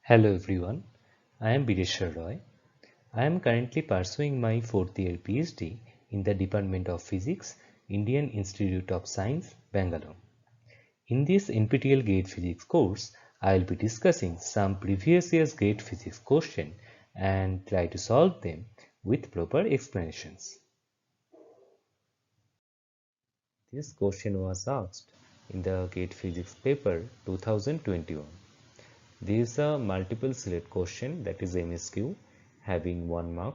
Hello everyone, I am Bireshwar Roy. I am currently pursuing my 4th year PhD in the Department of Physics, Indian Institute of Science, Bangalore. In this NPTEL GATE Physics course, I will be discussing some previous year's GATE Physics questions and try to solve them with proper explanations. This question was asked in the GATE Physics paper 2021. This is a multiple select question, that is MSQ, having 1 mark.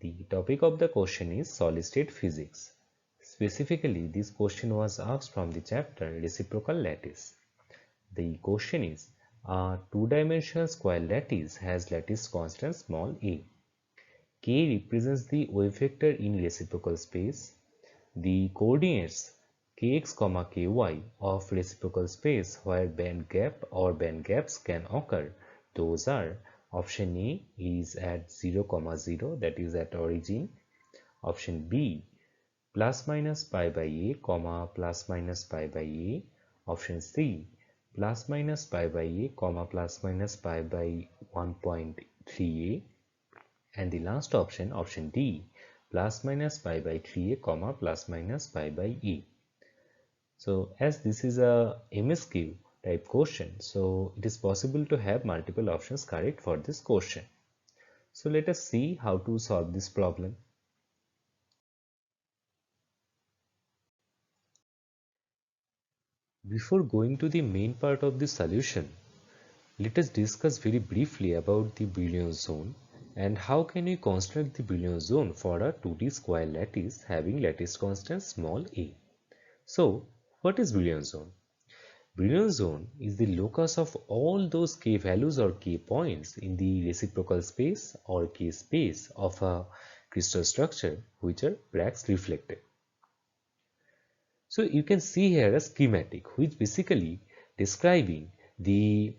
The topic of the question is solid state physics. Specifically, this question was asked from the chapter reciprocal lattice. The question is, a two-dimensional square lattice has lattice constant small a. K represents the wave vector in reciprocal space. The coordinates kx, ky of reciprocal space where band gap or band gaps can occur, those are: option A is at 0, 0, that is at origin. Option B, plus minus pi by a, plus minus pi by a. Option C, plus minus pi by a, plus minus pi by 1.3a. And the last option, option D, plus minus pi by 3a, plus minus pi by e. So as this is a MSQ type question, so it is possible to have multiple options correct for this question. So let us see how to solve this problem. Before going to the main part of the solution, let us discuss very briefly about the Brillouin zone and how can we construct the Brillouin zone for a 2D square lattice having lattice constant small a. So what is Brillouin zone? Brillouin zone is the locus of all those k values or k points in the reciprocal space or k space of a crystal structure which are Bragg's reflected. So you can see here a schematic which basically describing the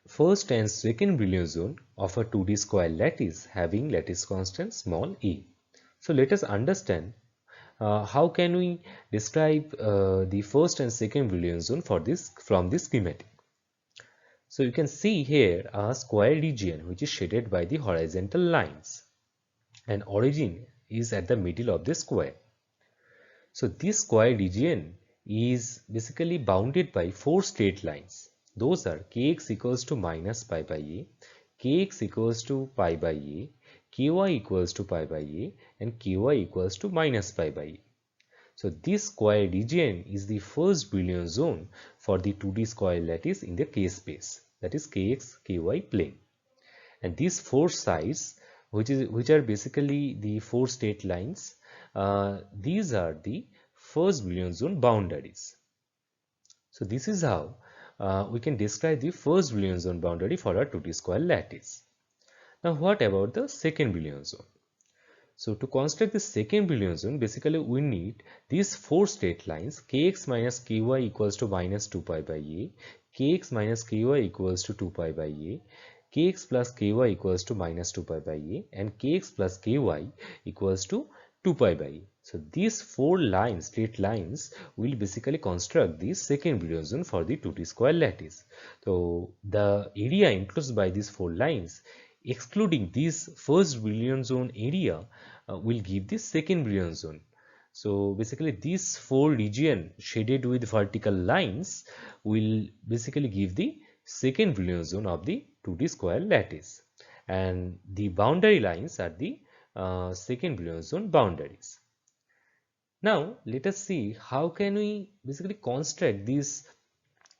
first and second Brillouin zone of a 2D square lattice having lattice constant small a. So let us understand how can we describe the first and second Brillouin zone for this from this schematic. So you can see here a square region which is shaded by the horizontal lines, and origin is at the middle of the square. So this square region is basically bounded by 4 straight lines. Those are kx equals to minus pi by a, kx equals to pi by a, ky equals to pi by a, and ky equals to minus pi by a. So this square region is the first Brillouin zone for the 2D square lattice in the K space, that is kx, ky plane. And these 4 sides, which are basically the 4 straight lines, these are the first Brillouin zone boundaries. So this is how we can describe the first Brillouin zone boundary for a 2D square lattice. Now what about the second Brillouin zone? So to construct the second Brillouin zone, basically we need these 4 straight lines kx minus ky equals to minus 2 pi by a, kx minus ky equals to 2 pi by a, kx plus ky equals to minus 2 pi by a, and kx plus ky equals to 2 pi by a. So these 4 lines, straight lines, will basically construct the second Brillouin zone for the 2D square lattice. So the area enclosed by these 4 lines, excluding this first Brillouin zone area, will give the second Brillouin zone. So basically these 4 region shaded with vertical lines will basically give the second Brillouin zone of the 2D square lattice, and the boundary lines are the second Brillouin zone boundaries. Now let us see how can we basically construct these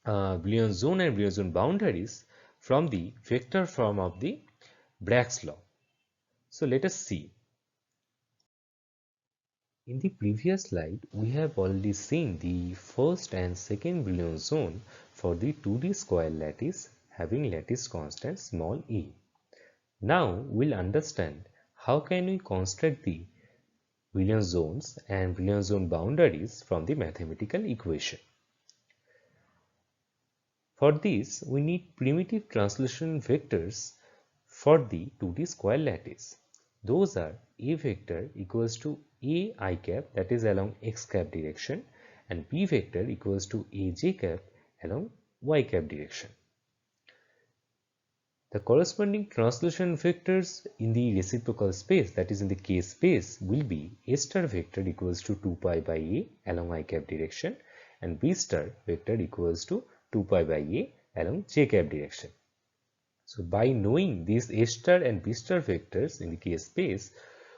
Brillouin zone and Brillouin zone boundaries from the vector form of the Bragg's law. So let us see. In the previous slide, we have already seen the first and second Brillouin zone for the 2D square lattice having lattice constant small e. Now we'll understand how can we construct the Brillouin zones and Brillouin zone boundaries from the mathematical equation. For this, we need primitive translation vectors for the 2D square lattice. Those are a vector equals to a I cap, that is along x cap direction, and b vector equals to a j cap along y cap direction. The corresponding translation vectors in the reciprocal space, that is in the K space, will be A star vector equals to 2 pi by A along I cap direction and B star vector equals to 2 pi by A along J cap direction. So by knowing these A star and B star vectors in the K space,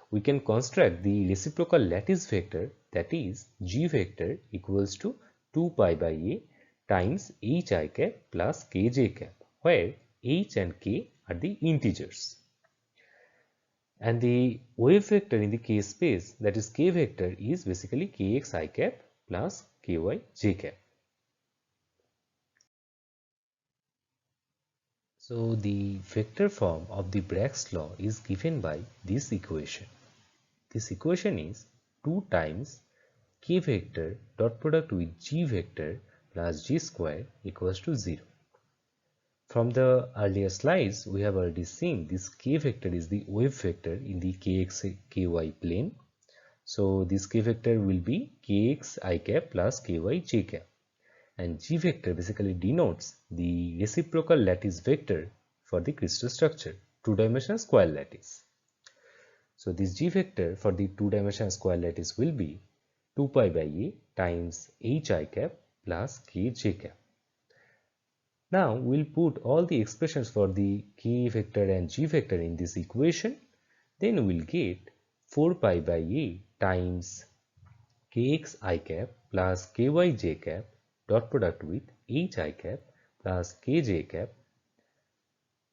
we can construct the reciprocal lattice vector, that is G vector equals to 2 pi by A times H I cap plus K J cap, where H and K are the integers. And the wave vector in the K space, that is K vector, is basically Kx I cap plus Ky J cap. So the vector form of the Bragg's law is given by this equation. This equation is 2 times K vector dot product with G vector plus G square equals to 0. From the earlier slides, we have already seen this K vector is the wave vector in the Kx Ky plane. So this K vector will be Kx I cap plus Ky J cap. And G vector basically denotes the reciprocal lattice vector for the crystal structure, two-dimensional square lattice. So this G vector for the two-dimensional square lattice will be 2 pi by A times H I cap plus K J cap. Now we'll put all the expressions for the K vector and G vector in this equation. Then we'll get 4 pi by A times Kx I cap plus Ky J cap dot product with H I cap plus K J cap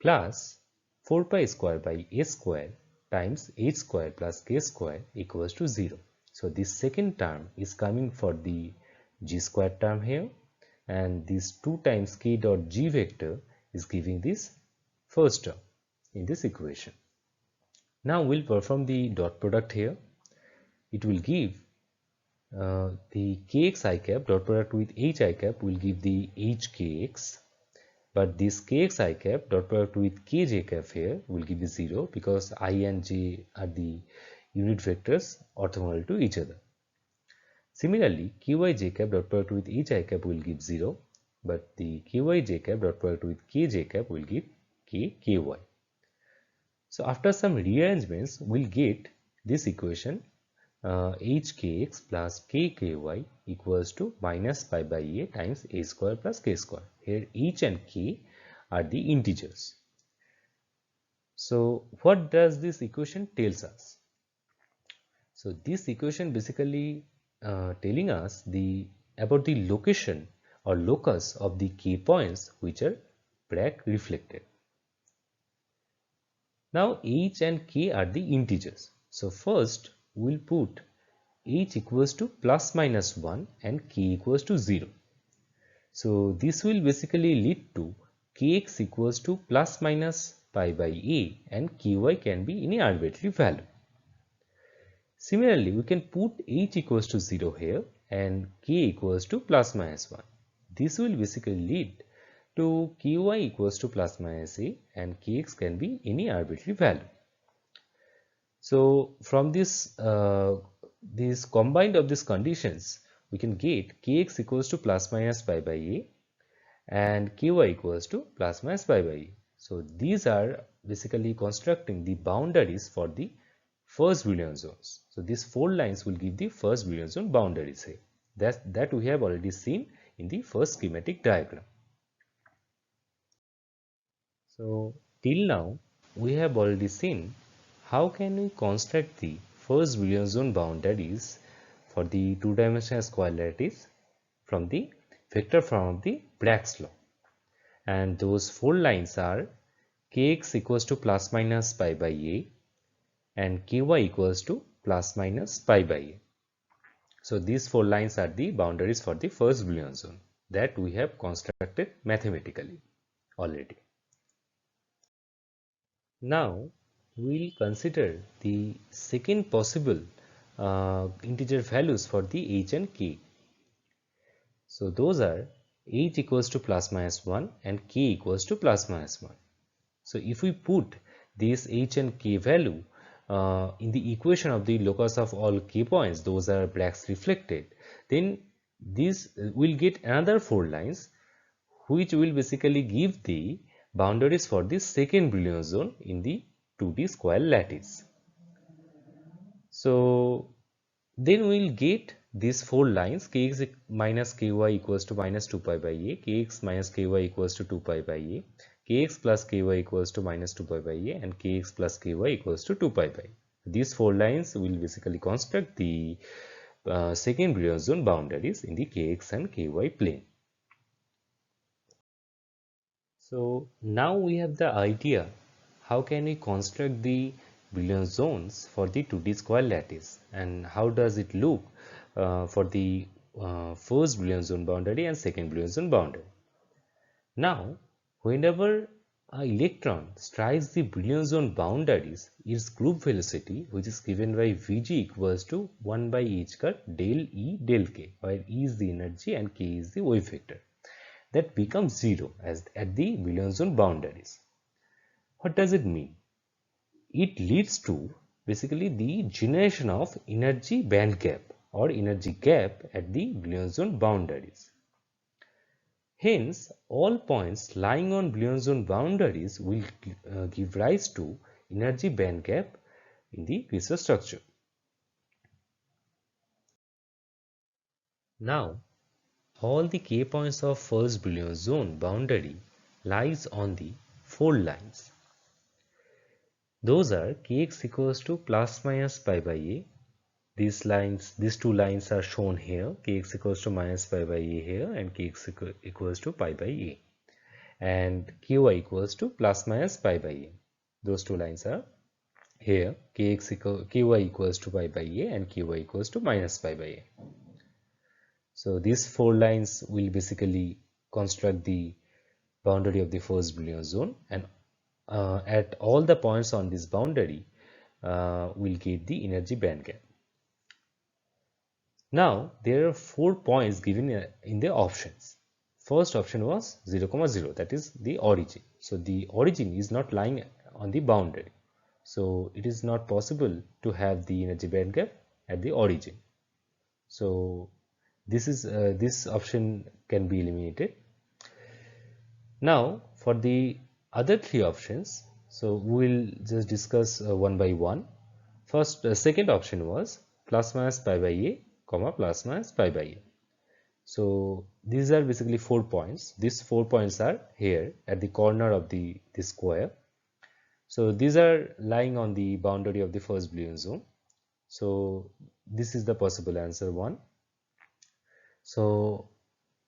plus 4 pi square by A square times H square plus K square equals to 0. So this second term is coming for the G square term here, and this 2 times K dot G vector is giving this first term in this equation. Now we'll perform the dot product here. It will give the Kx I cap dot product with H I cap will give the Hkx, but this Kx I cap dot product with Kj cap here will give the 0 because I and J are the unit vectors orthogonal to each other. Similarly, Qy cap dot product with H I cap will give 0, but the Qy cap dot product with Kj cap will give Ky. So after some rearrangements, we'll get this equation Hkx plus Kky equals to minus pi by A times A square plus K square. Here H and K are the integers. So what does this equation tells us? So this equation basically telling us about the location or locus of the K points which are Bragg reflected. Now H and K are the integers. So first we'll put H equals to plus minus 1 and K equals to 0. So this will basically lead to Kx equals to plus minus pi by A and Ky can be any arbitrary value. Similarly, we can put H equals to 0 here and K equals to plus minus 1. This will basically lead to Ky equals to plus minus A and Kx can be any arbitrary value. So from this combined of these conditions, we can get Kx equals to plus minus pi by A and Ky equals to plus minus pi by A. So these are basically constructing the boundaries for the first Brillouin zones. So these 4 lines will give the first Brillouin zone boundaries here. That we have already seen in the first schematic diagram. So till now we have already seen how can we construct the first Brillouin zone boundaries for the two-dimensional square lattice from the vector form of the Bragg's law. And those 4 lines are Kx equals to plus minus pi by A and Ky equals to plus minus pi by A. So these 4 lines are the boundaries for the first Brillouin zone that we have constructed mathematically already. Now we will consider the second possible integer values for the H and K. So those are H equals to plus minus 1 and K equals to plus minus 1. So if we put this H and K value in the equation of the locus of all K points, those are Bragg's reflected, then this will get another 4 lines which will basically give the boundaries for the second Brillouin zone in the 2D square lattice. So then we will get these four lines kx minus ky equals to minus 2 pi by a, kx minus ky equals to 2 pi by a, kx plus ky equals to minus 2 pi by a, and kx plus ky equals to 2 pi by a. These four lines will basically construct the second Brillouin zone boundaries in the kx and ky plane. So now we have the idea how can we construct the Brillouin zones for the 2D square lattice, and how does it look for the first Brillouin zone boundary and second Brillouin zone boundary. Now whenever an electron strikes the Brillouin zone boundaries, its group velocity, which is given by Vg equals to 1 by h cut del E del k, where E is the energy and k is the wave vector, that becomes 0 as at the Brillouin zone boundaries. What does it mean? It leads to basically the generation of energy band gap or energy gap at the Brillouin zone boundaries. Hence, all points lying on Brillouin zone boundaries will give rise to energy band gap in the crystal structure. Now, all the k points of first Brillouin zone boundary lies on the four lines. Those are kx equals to plus minus pi by a. These two lines are shown here, kx equals to minus pi by a here and kx equals to pi by a, and ky equals to plus minus pi by a. Those two lines are here, ky equals to pi by a and ky equals to minus pi by a. So these four lines will basically construct the boundary of the first Brillouin zone, and at all the points on this boundary we'll get the energy band gap. Now there are 4 points given in the options. First option was 0, 0, that is the origin. So the origin is not lying on the boundary. So it is not possible to have the energy band gap at the origin. So this option can be eliminated. Now for the other 3 options, so we will just discuss one by one. First, second option was plus minus pi by a, comma plus minus pi by a. So these are basically 4 points. These 4 points are here at the corner of the square. So these are lying on the boundary of the first Brillouin zone. So this is the possible answer 1. So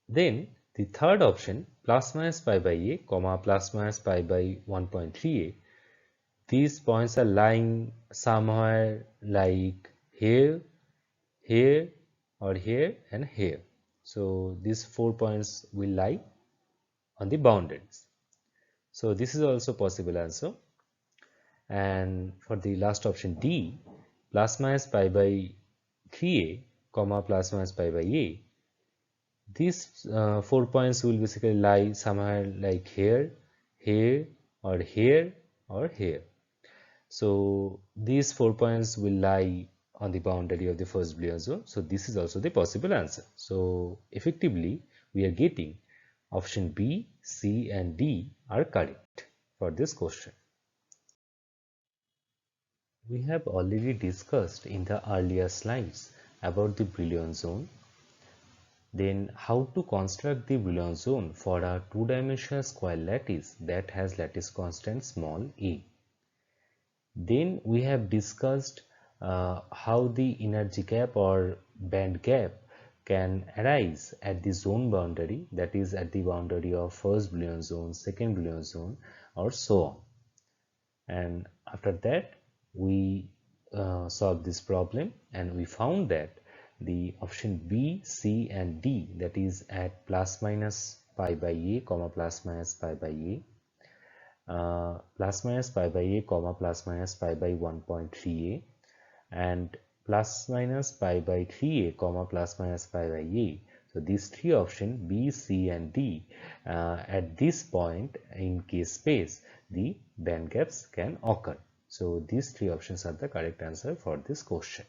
then the third option, plus minus pi by a, comma plus minus pi by 1.3a, these points are lying somewhere like here, here, or here and here. So these 4 points will lie on the boundaries. So this is also possible answer. And for the last option D, plus minus pi by 3a, comma plus minus pi by a, these 4 points will basically lie somewhere like here, here, or here, or here. So these 4 points will lie on the boundary of the first Brillouin zone. So this is also the possible answer. So effectively we are getting option B, C and D are correct for this question. We have already discussed in the earlier slides about the Brillouin zone. Then how to construct the Brillouin zone for a two-dimensional square lattice that has lattice constant small a. Then we have discussed how the energy gap or band gap can arise at the zone boundary, that is at the boundary of first Brillouin zone, second Brillouin zone, or so on. And after that we solved this problem and we found that the option B, C and D, that is at plus minus pi by a, comma plus minus pi by a, plus minus pi by a, comma plus minus pi by 1.3a, and plus minus pi by 3a, comma plus minus pi by a. So these 3 options B, C and D, at this point in K space the band gaps can occur. So these 3 options are the correct answer for this question.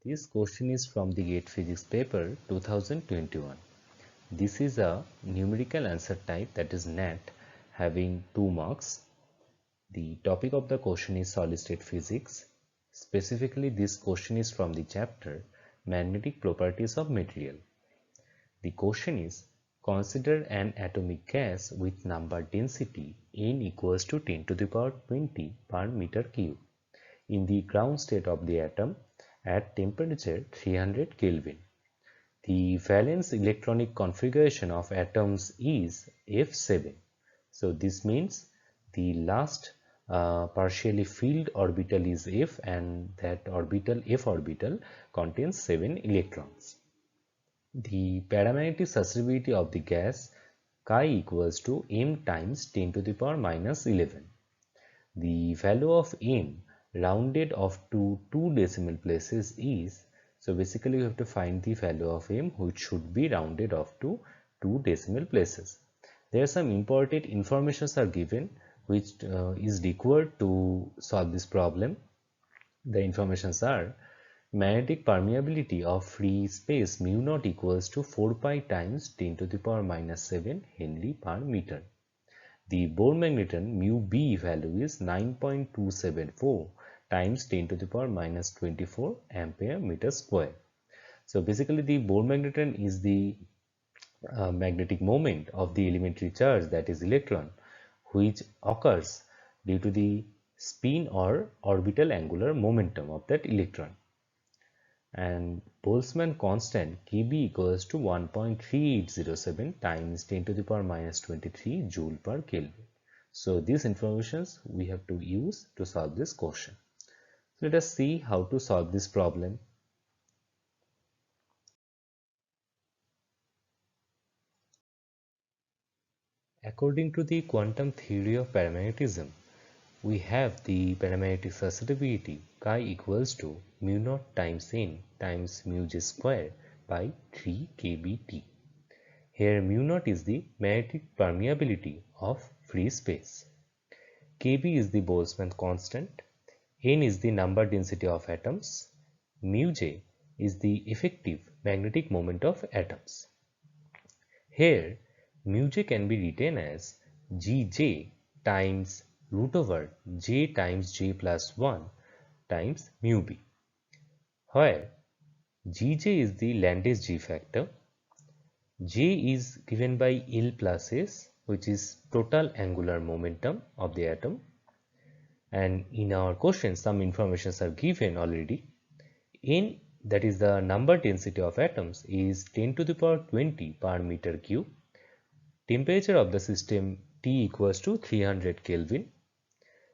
This question is from the GATE Physics paper 2021. This is a numerical answer type, that is NAT, having 2 marks. The topic of the question is solid state physics. Specifically, this question is from the chapter Magnetic Properties of Material. The question is, consider an atomic gas with number density n equals to 10 to the power 20 per meter cube in the ground state of the atom at temperature 300 Kelvin. The valence electronic configuration of atoms is F7. So this means the last partially filled orbital is F, and that orbital, F orbital, contains 7 electrons. The paramagnetic susceptibility of the gas chi equals to m times 10 to the power minus 11. The value of m rounded off to 2 decimal places is, so basically we have to find the value of m which should be rounded off to 2 decimal places. There are some important informations are given which is required to solve this problem. The informations are: magnetic permeability of free space mu naught equals to 4 pi times 10 to the power minus 7 Henry per meter. The Bohr magneton mu B value is 9.274 times 10 to the power minus 24 ampere meter square. So basically the Bohr magneton is the magnetic moment of the elementary charge, that is electron, which occurs due to the spin or orbital angular momentum of that electron. And Boltzmann constant Kb equals to 1.3807 times 10 to the power minus 23 joule per Kelvin. So these informations we have to use to solve this question. So let us see how to solve this problem. According to the quantum theory of paramagnetism, we have the paramagnetic susceptibility chi equals to mu naught times n times mu j square by 3 kBt. Here mu naught is the magnetic permeability of free space. Kb is the Boltzmann constant, n is the number density of atoms, mu j is the effective magnetic moment of atoms. Here mu j can be written as Gj times root over j times j plus 1 times mu b, where Gj is the Landis G factor, J is given by L plus S, which is total angular momentum of the atom, and in our question some informations are given already. N, that is the number density of atoms, is 10 to the power 20 per meter cube. Temperature of the system T equals to 300 Kelvin.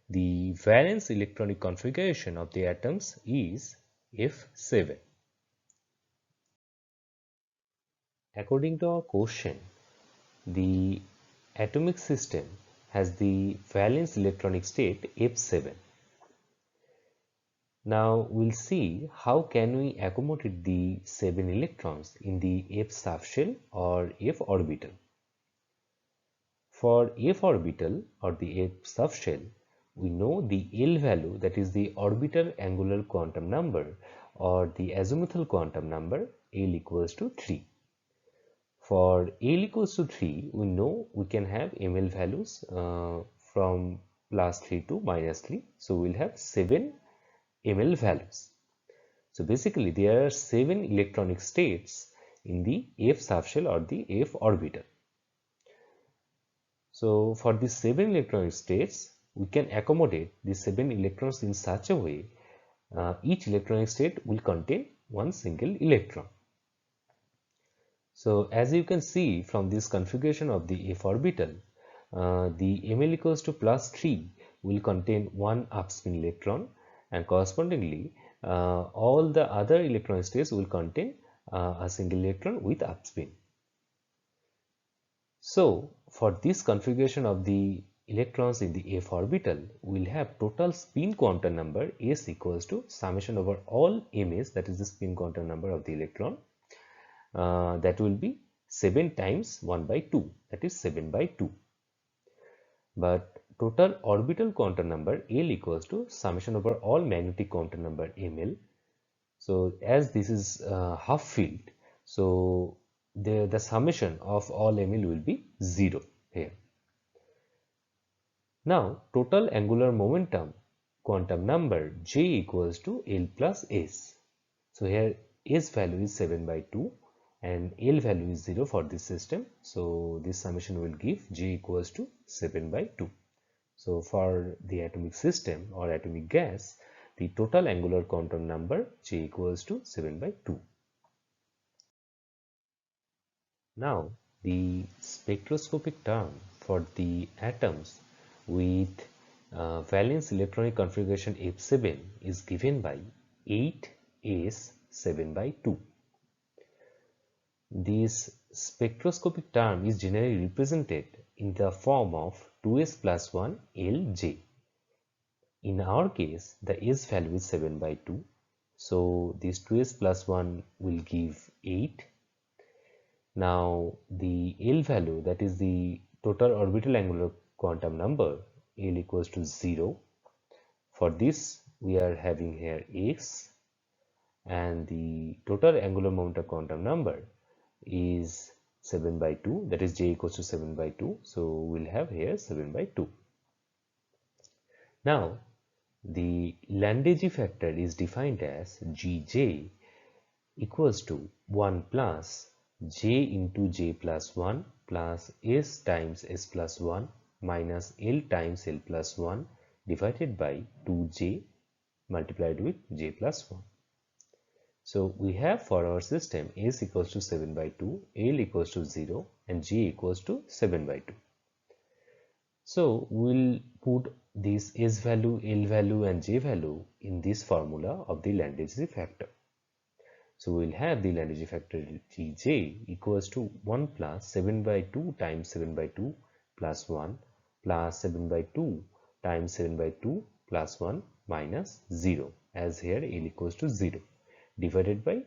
The valence electronic configuration of the atoms is F7. According to our question, the atomic system has the valence electronic state F7. Now we'll see how can we accommodate the 7 electrons in the F subshell or F orbital. For F orbital or the F subshell, we know the L value, that is the orbital angular quantum number or the azimuthal quantum number, L equals to 3. For L equals to 3, we know we can have ml values from plus 3 to minus 3. So we'll have 7 ml values. So basically there are 7 electronic states in the F subshell or the F orbital. So for these 7 electronic states, we can accommodate these 7 electrons in such a way each electronic state will contain one single electron. So as you can see from this configuration of the F orbital, the ml equals to plus 3 will contain one upspin electron, and correspondingly all the other electron states will contain a single electron with upspin. So for this configuration of the electrons in the F orbital, we will have total spin quantum number S equals to summation over all ms, that is the spin quantum number of the electron. That will be 7 times 1 by 2, that is 7 by 2. But total orbital quantum number L equals to summation over all magnetic quantum number ml. So as this is half filled, so the summation of all ml will be 0 here. Now total angular momentum quantum number J equals to L plus S. So here S value is 7 by 2 and L value is 0 for this system. So this summation will give J equals to 7 by 2. So for the atomic system or atomic gas, the total angular quantum number J equals to 7 by 2. Now the spectroscopic term for the atoms with valence electronic configuration F7 is given by 8s7 by 2. This spectroscopic term is generally represented in the form of 2s plus 1 Lj. In our case, the S value is 7 by 2. So this 2s plus 1 will give 8. Now the L value, that is the total orbital angular quantum number, L equals to 0. For this we are having here x, and the total angular momentum quantum number is 7 by 2, that is J equals to 7 by 2. So we'll have here 7 by 2. Now the Landau factor is defined as Gj equals to 1 plus J into J plus 1 plus S times S plus 1 minus L times L plus 1 divided by 2J multiplied with J plus 1. So we have for our system S equals to 7 by 2, L equals to 0 and J equals to 7 by 2. So we'll put this S value, L value and J value in this formula of the Landau factor. So we'll have the Landau factor Gj equals to 1 plus 7 by 2 times 7 by 2 plus 1 plus 7 by 2 times 7 by 2 plus 1 minus 0, as here L equals to 0, divided by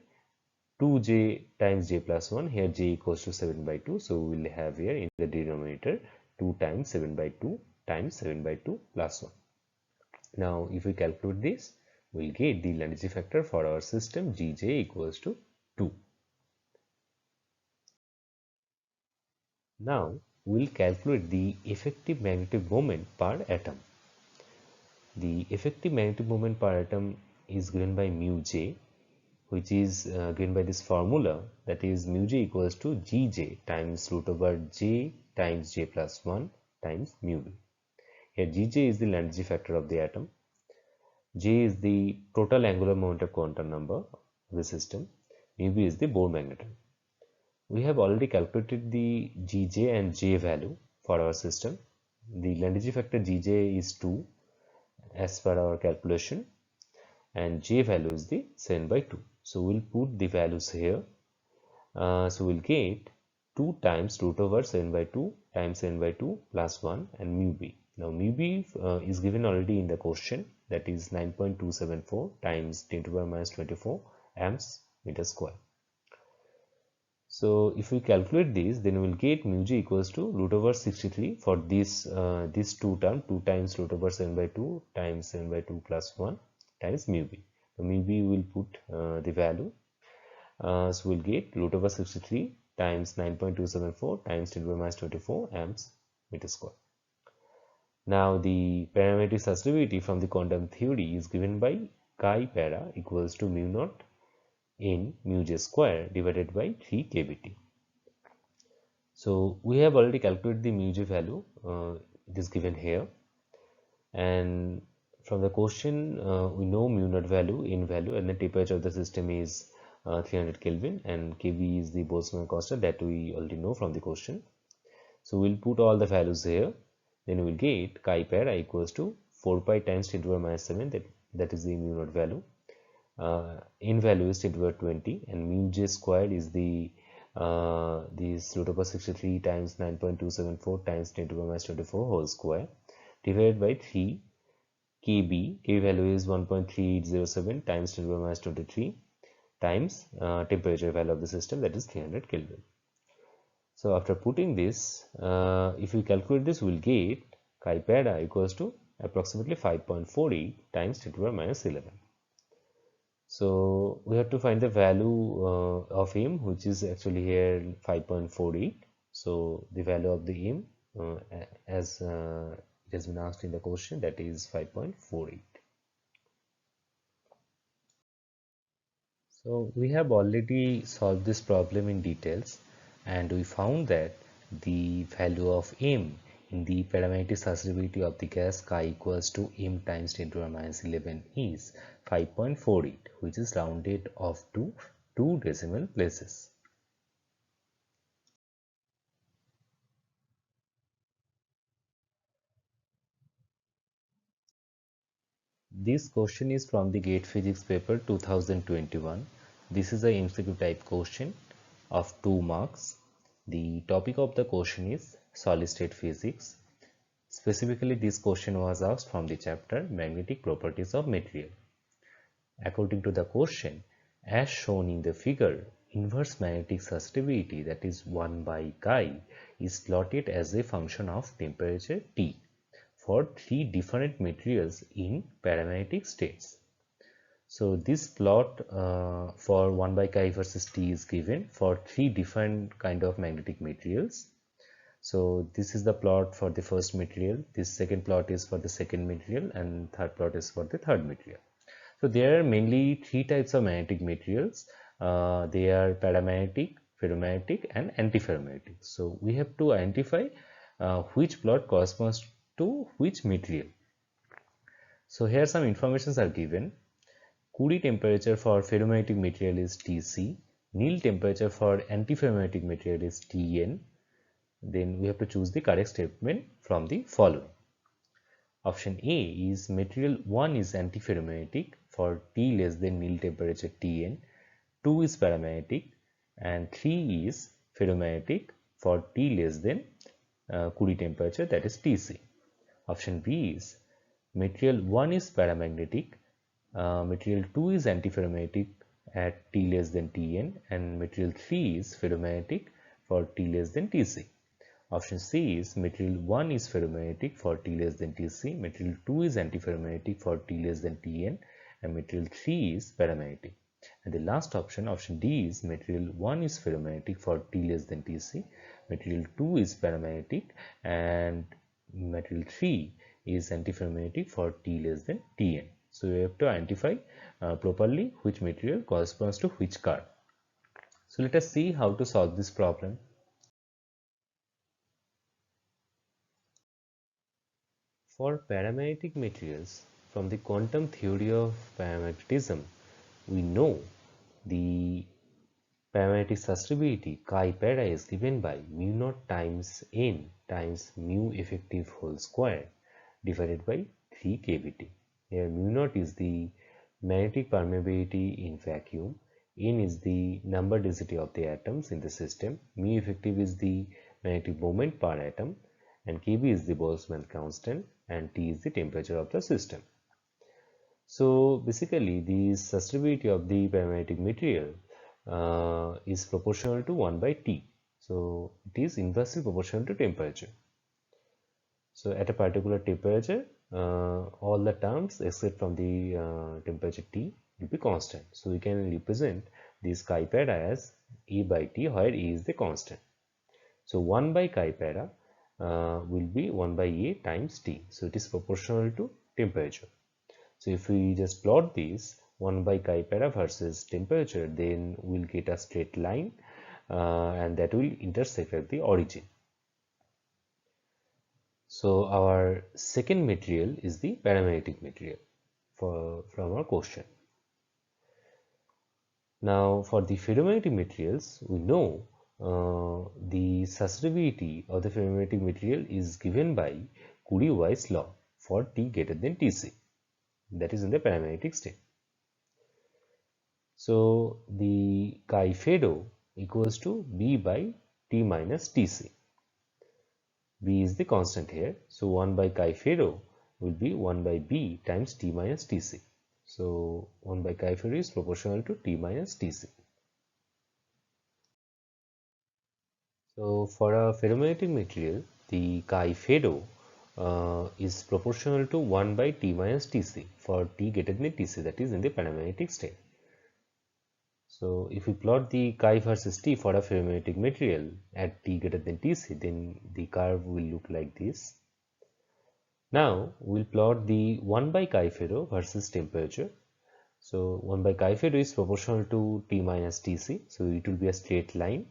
2j times j plus 1, here j equals to 7 by 2. So we will have here in the denominator 2 times 7 by 2 times 7 by 2 plus 1. Now if we calculate this, we will get the Landau factor for our system Gj equals to 2. Now we will calculate the effective magnetic moment per atom. The effective magnetic moment per atom is given by mu j, which is given by this formula, that is mu j equals to Gj times root over j times j plus 1 times mu b. Here Gj is the Landau factor of the atom, J is the total angular momentum quantum number of the system, mu b is the Bohr magneton. We have already calculated the Gj and J value for our system. The Landau factor Gj is 2 as per our calculation, and J value is the 7 by 2. So we'll put the values here. So we'll get 2 times root over 7 by 2 times 7 by 2 plus 1 and mu b. Now mu b is given already in the question, that is 9.274 times 10 to the power minus 24 amps meter square. So if we calculate this, then we will get mu j equals to root over 63 for this this two term, 2 times root over 7 by 2 times 7 by 2 plus 1 times mu b. So mu b will put the value. So we'll get root over 63 times 9.274 times 10 to the power minus 24 amps meter square. Now the parametric susceptibility from the quantum theory is given by chi para equals to mu naught in mu j square divided by 3 kBt. So we have already calculated the mu j value, it is given here, and from the question we know mu naught value, in value, and the temperature of the system is 300 Kelvin and Kb is the Boltzmann constant that we already know from the question. So we'll put all the values here, then we'll get chi para equals to 4 pi times 10 to the power minus 7, that is the mu naught value. In value is 10 to the power 20 and mu j squared is the this root over 63 times 9.274 times 10 to the power minus 24 whole square divided by 3 kb. K value is 1.3807 times 10 to the power minus 23 times temperature value of the system, that is 300 Kelvin. So after putting this, if we calculate this, we will get chi para equals to approximately 5.48 times 10 to the power minus 11. So we have to find the value of m, which is actually here 5.48. So the value of the m, as it has been asked in the question, that is 5.48. So we have already solved this problem in details, and we found that the value of m in the parametric susceptibility of the gas chi equals to m times 10 to the minus 11 is 5.48, which is rounded off to 2 decimal places. This question is from the GATE Physics paper 2021. This is a MCQ type question of 2 marks. The topic of the question is solid state physics. Specifically, this question was asked from the chapter Magnetic Properties of Material. According to the question, as shown in the figure, inverse magnetic susceptibility, that is 1 by chi, is plotted as a function of temperature T for 3 different materials in paramagnetic states. So this plot for 1 by chi versus T is given for 3 different kind of magnetic materials. So this is the plot for the first material, this second plot is for the second material, and third plot is for the third material. So there are mainly 3 types of magnetic materials. They are paramagnetic, ferromagnetic and antiferromagnetic. So we have to identify which plot corresponds to which material. So here some informations are given. Curie temperature for ferromagnetic material is Tc, Néel temperature for antiferromagnetic material is Tn. Then we have to choose the correct statement from the following. Option A is material 1 is antiferromagnetic for T less than Néel temperature Tn, 2 is paramagnetic, and 3 is ferromagnetic for T less than Curie temperature, that is Tc. Option B is material 1 is paramagnetic, material 2 is antiferromagnetic at T less than Tn, and material 3 is ferromagnetic for T less than Tc. Option C is material 1 is ferromagnetic for T less than Tc, material 2 is antiferromagnetic for T less than Tn, and material 3 is paramagnetic. And the last option, option D, is material 1 is ferromagnetic for T less than Tc, material 2 is paramagnetic, and material 3 is antiferromagnetic for T less than Tn. So you have to identify properly which material corresponds to which curve. So let us see how to solve this problem. For paramagnetic materials, from the quantum theory of paramagnetism, we know the paramagnetic susceptibility chi para is given by mu naught times n times mu effective whole square divided by 3 kBt. Here mu naught is the magnetic permeability in vacuum, n is the number density of the atoms in the system, mu effective is the magnetic moment per atom, and Kb is the Boltzmann constant, and T is the temperature of the system. So basically the susceptibility of the paramagnetic material is proportional to 1 by T. So it is inversely proportional to temperature. So at a particular temperature, all the terms except from the temperature T will be constant. So we can represent this chi para as A by T, where A is the constant. So 1 by chi para will be 1 by A times T. So it is proportional to temperature. So if we just plot this 1 by chi para versus temperature, then we'll get a straight line and that will intersect at the origin. So our second material is the paramagnetic material from our question. Now for the ferromagnetic materials, we know the susceptibility of the ferromagnetic material is given by Curie-Weiss law for T greater than Tc, that is in the paramagnetic state. So the chi ferro equals to B by T minus Tc. B is the constant here, so 1 by chi ferro will be 1 by B times T minus Tc. So 1 by chi ferro is proportional to T minus Tc. So for a ferromagnetic material, the chi ferro is proportional to 1 by T minus Tc for T greater than Tc, that is in the paramagnetic state. So if we plot the chi versus T for a ferromagnetic material at T greater than Tc, then the curve will look like this. Now we'll plot the 1 by chi ferro versus temperature. So 1 by chi ferro is proportional to T minus Tc, so it will be a straight line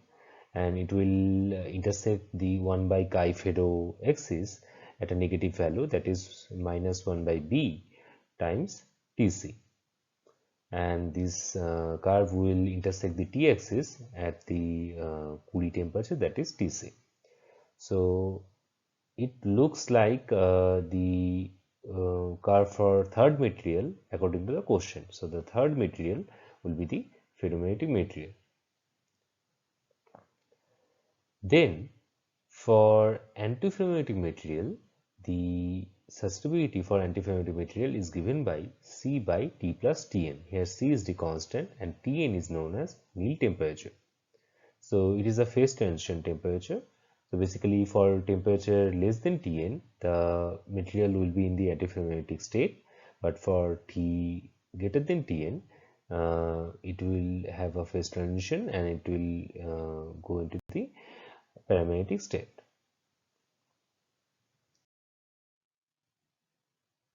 and it will intersect the 1 by chi ferro axis at a negative value, that is minus 1 by B times Tc, and this curve will intersect the t-axis at the Curie temperature, that is Tc. So it looks like the curve for third material according to the question. So the third material will be the ferromagnetic material. Then for antiferromagnetic material, the susceptibility for antiferromagnetic material is given by C by T plus Tn. Here C is the constant and Tn is known as Néel temperature. So it is a phase transition temperature. So basically for temperature less than Tn, the material will be in the antiferromagnetic state, but for T greater than Tn, it will have a phase transition and it will go into the paramagnetic state.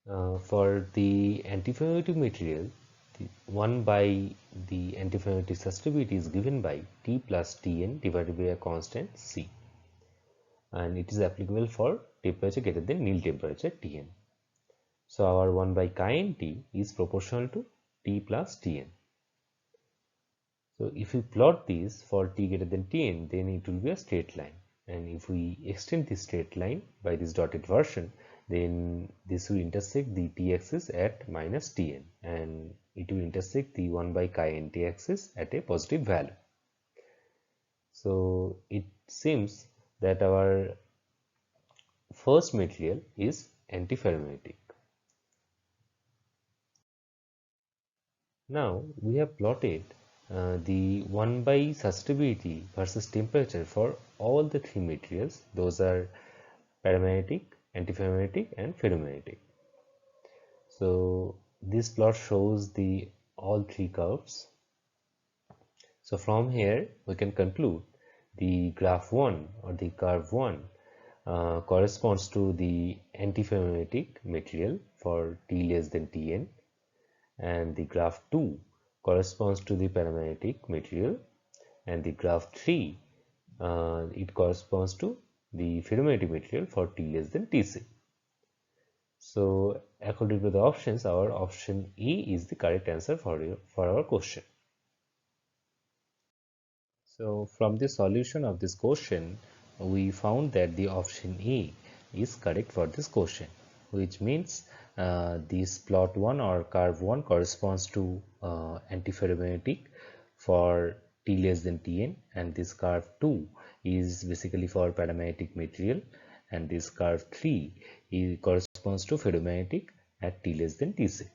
For the antiferromagnetic material, the 1 by the antiferromagnetic susceptibility is given by T plus Tn divided by a constant C, and it is applicable for temperature greater than Néel temperature Tn. So our 1 by chi Nt is proportional to T plus Tn. So if we plot this for T greater than Tn, then it will be a straight line, and if we extend this straight line by this dotted version, then this will intersect the t-axis at minus Tn, and it will intersect the 1 by chi Nt axis at a positive value. So it seems that our first material is antiferromagnetic. Now we have plotted the 1 by susceptibility versus temperature for all the three materials. Those are paramagnetic, antiferromagnetic and ferromagnetic. So this plot shows the all three curves. So from here we can conclude the graph 1 or the curve 1 corresponds to the antiferromagnetic material for T less than Tn, and the graph 2 corresponds to the paramagnetic material, and the graph 3 it corresponds to the ferromagnetic material for T less than Tc. So according to the options, our option A is the correct answer for our question. So from the solution of this question, we found that the option A is correct for this question, which means this plot 1 or curve 1 corresponds to antiferromagnetic for T less than Tn, and this curve 2 is basically for paramagnetic material, and this curve 3 corresponds to ferromagnetic at T less than Tc.